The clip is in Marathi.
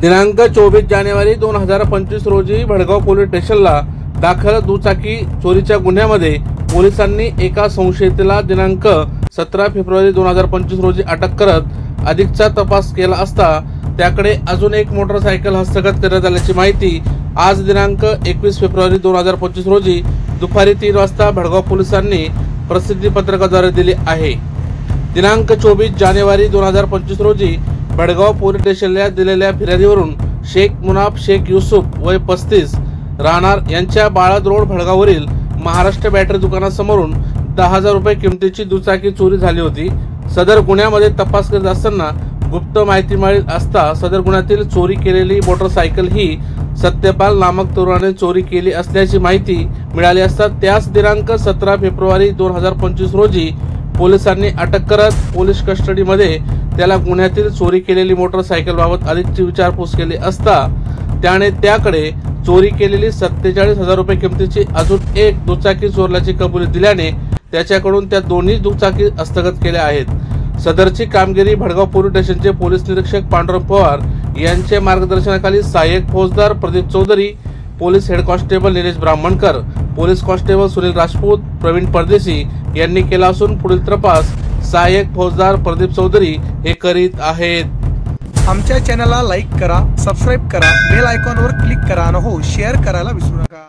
दिनांक 24 जानेवारी 2025 रोजी भडगाव पोलीस स्टेशनला दाखल दुचाकी चोरीच्या गुन्ह्यामध्ये पोलिसांनी एका संशयिताला दिनांक 17 फेब्रुवारी 2025 रोजी अटक करत अधिकचा तपास केला असता त्याकडे अजून एक मोटरसायकल हस्तगत करण्यात आल्याची माहिती आज दिनांक 21 फेब्रुवारी 2025 रोजी दुपारी 3 वाजता भडगाव पोलिसांनी प्रसिद्धी पत्रकाद्वारे दिली आहे। दिनांक 24 जानेवारी 2025 रोजी भडगाव पोलीस स्टेशनला दिलेल्या फिर्यादीवरून शेख मुनाफ शेख युसुफ वय 35 राहणार यांच्या बाळद रोड भडगाववरील महाराष्ट्र बॅटरी दुकानासमोरून 10,000 रुपये किमतीची दुचाकी चोरी झाली होती। सदर गुन्ह्यामध्ये तपास करत असताना गुप्त माहिती मिळाली असता सदर गुन्ह्यातील चोरी केलेली मोटरसायकल ही सत्यपाल नामक तरुणाने चोरी केली असल्याची माहिती मिळाली असता त्याच दिनांक 17 फेब्रुवारी 2025 रोजी पोलिसांनी अटक करत पोलीस कस्टडीमध्ये त्याला गुन्ह्यातील चोरी केलेली मोटरसायकल बाबत अधिकची विचारपूस केली असता त्याने त्याकडे चोरी केलेली 47,000 रुपये किमतीची अजून एक दुचाकी चोरल्याची कबुली दिल्याने त्याच्याकडून त्या दोन्ही दुचाकी हस्तगत केल्या आहेत। सदरची कामगिरी भडगाव पोलीस स्टेशनचे पोलीस निरीक्षक पांडुरंग पवार यांच्या मार्गदर्शनाखाली सहाय्यक फौजदार Pradeep Chaudhari, police head constable Nilesh Brahmankar, police constable Sunil Rajput, Pravin Pardeshi यांनी केला असून पुढील तपास सहाय्यक फौजदार प्रदीप चौधरी हे करीत आहेत। आमच्या चॅनलला लाईक करा, सबस्क्राइब करा, बेल आयकॉनवर क्लिक करा आणि हो शेअर करायला विसरू नका।